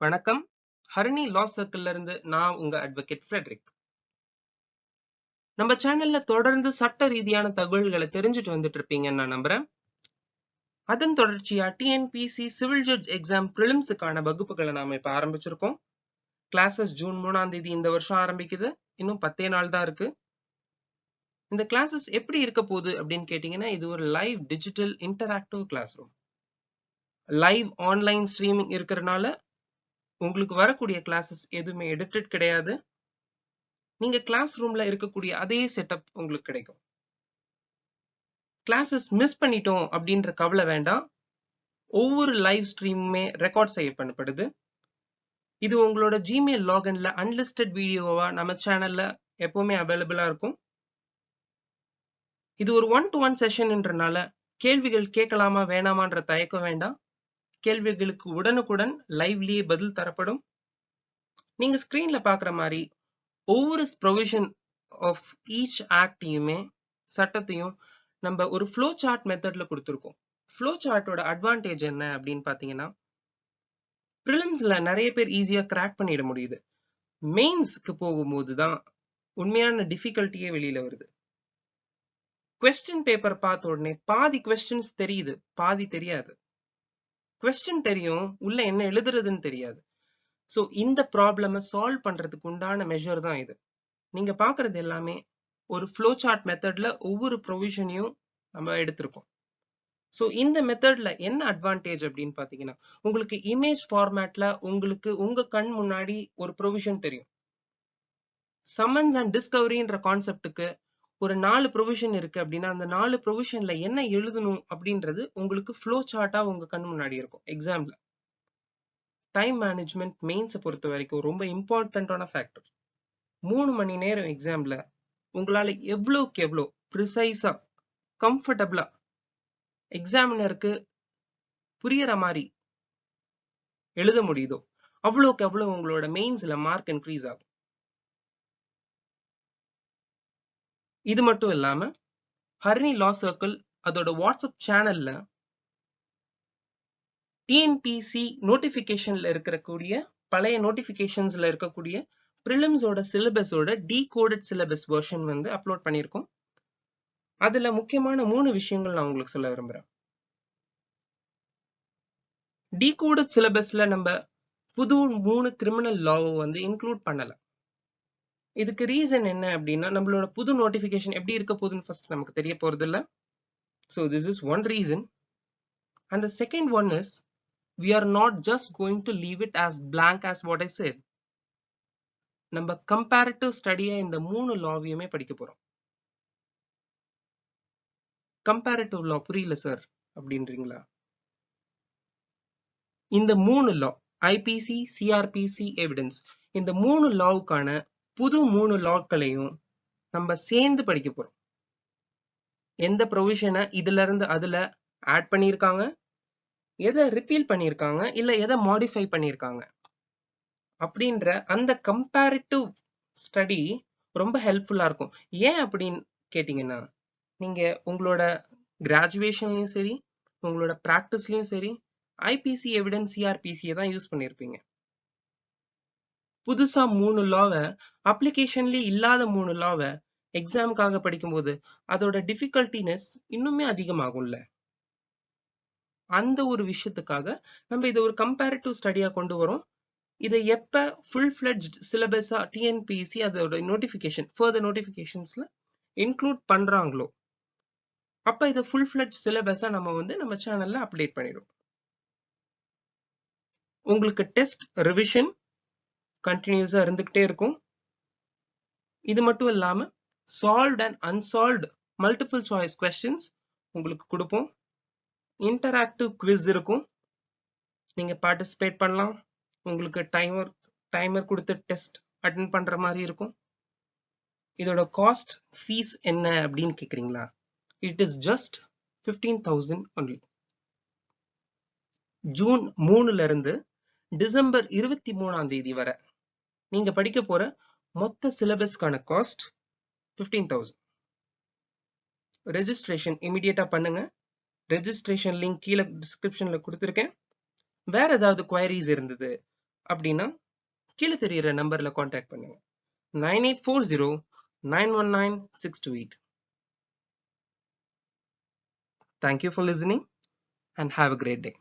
வணக்கம். ஹரிணி லா சர்க்கிள்ல இருந்து நான் உங்க அட்வொகேட் ஃப்ரெட்ரிக். நம்ம சேனல்ல தொடர்ந்து சட்ட ரீதியான தகவல்களை தெரிஞ்சுட்டு வந்துட்டு இருப்பீங்கன்னு நான் நம்புறேன். அதன் தொடர்ச்சியா டிஎன்பிசி சிவில் ஜட்ஜ் எக்ஸாம் பிரிலிம்ஸுக்கான வகுப்புகளை நாம இப்ப ஆரம்பிச்சிருக்கோம். கிளாஸஸ் ஜூன் 3ஆம் தேதி இந்த வருஷம் ஆரம்பிக்குது. இன்னும் 10 நாள் தான் இருக்கு. இந்த கிளாஸஸ் எப்படி இருக்க போகுது அப்படின்னு கேட்டீங்கன்னா, இது ஒரு live digital interactive classroom. Live online streaming இருக்கிறதுனால உங்களுக்கு வரக்கூடிய கிளாஸஸ் எதுவுமே எடிட்டட் கிடையாது. நீங்க கிளாஸ் ரூம்ல இருக்கக்கூடிய அதே செட்டப் உங்களுக்கு கிடைக்கும். கிளாஸஸ் மிஸ் பண்ணிட்டோம் அப்படின்ற கவலை வேண்டாம். ஒவ்வொரு லைவ் ஸ்ட்ரீமுமே ரெக்கார்ட் செய்யப்படுது. இது உங்களோட ஜிமெயில் லாகின்ல அன்லிஸ்டட் வீடியோவா நம்ம சேனல்ல எப்பவுமே அவைலபிளா இருக்கும். இது ஒரு 1-to-1 செஷன்ன்றனால கேள்விகள் கேட்கலாமா வேணாமான்ற தயக்கம் வேண்டாம். கேள்விகளுக்கு உடனுக்குடன் லைவ்லயே பதில் தரப்படும். நீங்க ஸ்கிரீன்ல பாக்குற மாதிரி ஒவ்வொரு ப்ரொவிஷன் ஆஃப் ஈச் ஆக்டையுமே சட்டத்தையும் நம்ம ஒரு ஃப்ளோ சார்ட் மெத்தட்ல கொடுத்துருக்கோம். ஃப்ளோ சார்ட்டோட அட்வான்டேஜ் என்ன அப்படின்னு பாத்தீங்கன்னா, பிரிலிம்ஸ்ல நிறைய பேர் ஈஸியா கிராக் பண்ணிட முடியுது. மெயின்ஸ்க்கு போகும்போது தான் உண்மையான டிஃபிகல்ட்டியே வெளியில வருது. கொஸ்டின் பேப்பர் பார்த்த உடனே பாதி கொஸ்டின்ஸ் தெரியுது, பாதி தெரியாது. கொஸ்டின் தெரியும், உள்ள என்ன எழுதுறதுன்னு தெரியாது. சோ இந்த ப்ராப்ளமை சால்வ் பண்றதுக்கு உண்டான மெஷர் தான் இது. நீங்க பாக்குறது எல்லாமே ஒரு ஃப்ளோ சார்ட் மெத்தட்ல ஒவ்வொரு ப்ரொவிஷனையும் நம்ம எடுத்திருக்கோம். சோ இந்த மெத்தட்ல என்ன அட்வான்டேஜ் அப்படின்னு பாத்தீங்கன்னா, உங்களுக்கு இமேஜ் ஃபார்மேட்ல உங்களுக்கு உங்க கண் முன்னாடி ஒரு ப்ரொவிஷன் தெரியும். சம்மன்ஸ் அண்ட் டிஸ்கவரின்ற கான்செப்டுக்கு ஒரு 4 ப்ரொவிஷன் இருக்கு அப்படின்னா, அந்த 4 ப்ரொவிஷன்ல என்ன எழுதணும் அப்படின்றது உங்களுக்கு ஃப்ளோ சார்ட்டா உங்க கண் முன்னாடி இருக்கும். எக்ஸாம்ல டைம் மேனேஜ்மெண்ட் மெயின்ஸை பொறுத்த வரைக்கும் ரொம்ப இம்பார்ட்டன்டான ஃபேக்டர். 3 மணி நேரம் எக்ஸாம்ல உங்களால எவ்வளவுக்கு எவ்வளோ ப்ரிசைஸா கம்ஃபர்டபுளா எக்ஸாமினருக்கு புரியற மாதிரி எழுத முடியுதோ அவ்வளவுக்கு அவ்வளவு உங்களோட மெயின்ஸ்ல மார்க் இன்க்ரீஸ் ஆகும். இது மட்டும் இல்லாம ஹரிணி லா சர்க்கிள் அதோட வாட்ஸ்அப் சேனல்ல டிஎன்பிசி நோட்டிபிகேஷன்ல இருக்கக்கூடிய பழைய நோட்டிபிகேஷன்ஸ்ல இருக்கக்கூடிய பிரிலிம்ஸோட சிலபஸோட டீகோடட் சிலபஸ் வெர்ஷன் வந்து அப்லோட் பண்ணியிருக்கோம். அதுல முக்கியமான 3 விஷயங்கள் நான் உங்களுக்கு சொல்ல விரும்புறேன். டீகோடட் சிலபஸ்ல நம்ம புது 3 கிரிமினல் லாவை வந்து இன்க்ளூட் பண்ணல. இதுக்கு ரீசன் என்ன அப்படின்னா, நம்மளோட புது நோட்டிபிகேஷன் எப்படி இருக்க போகுதுன்னு ஃபர்ஸ்ட் நமக்கு தெரிய போறது இல்ல. So this is one reason. And the second one is, we are not just going to leave it as blank as what I said. நம்ம கம்பேரிட்டிவ் ஸ்டடியா இந்த 3 லாவையுமே படிக்க போறோம். கம்பேரிட்டிவ் லா புரியல சார் அப்படின்றீங்களா? இந்த 3 லா ஐபிசி, சிஆர்பிசி, எவிடன்ஸ், இந்த 3 லாவுக்கான புது 3 லாக்களையும் நம்ம சேர்ந்து படிக்க போறோம். எந்த ப்ரொவிஷனை இதுல இருந்து அதுல ஆட் பண்ணியிருக்காங்க, எதை ரிப்பீல் பண்ணியிருக்காங்க, இல்ல எதை மாடிஃபை பண்ணியிருக்காங்க அப்படின்ற அந்த கம்பேரிட்டிவ் ஸ்டடி ரொம்ப ஹெல்ப்ஃபுல்லா இருக்கும். ஏன் அப்படின்னு கேட்டீங்கன்னா, நீங்க உங்களோட கிராஜுவேஷன்லயும் சரி, உங்களோட பிராக்டிஸ்லயும் சரி, ஐபிசி, எவிடன்ஸ், சிஆர்பிசியை தான் யூஸ் பண்ணியிருப்பீங்க. புதுசா 3 லாவை, அப்ளிகேஷன்லயே இல்லாத 3 லாவை எக்ஸாமுக்காக படிக்கும்போது அதோட டிஃபிகல்டினஸ் இன்னுமே அதிகமாகும்ல. அந்த ஒரு விஷயத்துக்காக நம்ம இதை ஒரு கம்பேரிட்டிவ் ஸ்டடியா கொண்டு வரோம். இதை எப்ப ஃபுல் ஃபிளட்ஜ்ட் சிலபஸா டிஎன்பிசி அதோட நோட்டிபிகேஷன் ஃபர்தர் நோட்டிபிகேஷன்ஸ்ல இன்க்ளூட் பண்றாங்களோ, அப்ப இதை ஃபுல் ஃபிளட்ஜ் சிலபஸா நம்ம வந்து நம்ம சேனல்ல அப்டேட் பண்ணிடுவோம். உங்களுக்கு டெஸ்ட் ரிவிஷன் கண்டினியூஸா இருந்துகிட்டே இருக்கும். இது மட்டும் இல்லாம solved and unsolved multiple choice questions உங்களுக்கு கொடுப்போம். இன்டராக்டிவ் குவிஸ் இருக்கும், நீங்க பார்ட்டிசிபேட் பண்ணலாம். உங்களுக்கு டைமர் கொடுத்து டெஸ்ட் அட்டென்ட் பண்ற மாதிரி இருக்கும். இதோட காஸ்ட் ஃபீஸ் என்ன அப்படின்னு கேக்குறீங்களா? It is just 15,000 only. June 3ல இருந்து டிசம்பர் 23ஆம் தேதி வரை நீங்க படிக்க போற மொத்த சிலபஸ்க்கான காஸ்ட் 15,000. ரெஜிஸ்ட்ரேஷன் இமிடியேட்டா பண்ணுங்க. ரெஜிஸ்ட்ரேஷன் லிங்க் கீழே டிஸ்கிரிப்ஷன்ல கொடுத்துருக்கேன். வேற ஏதாவது குவயரிஸ் இருந்தது அப்படின்னா கீழே தெரியிற நம்பர்ல காண்டாக்ட் பண்ணுங்க. 9840919628. Thank you for listening and have a great day.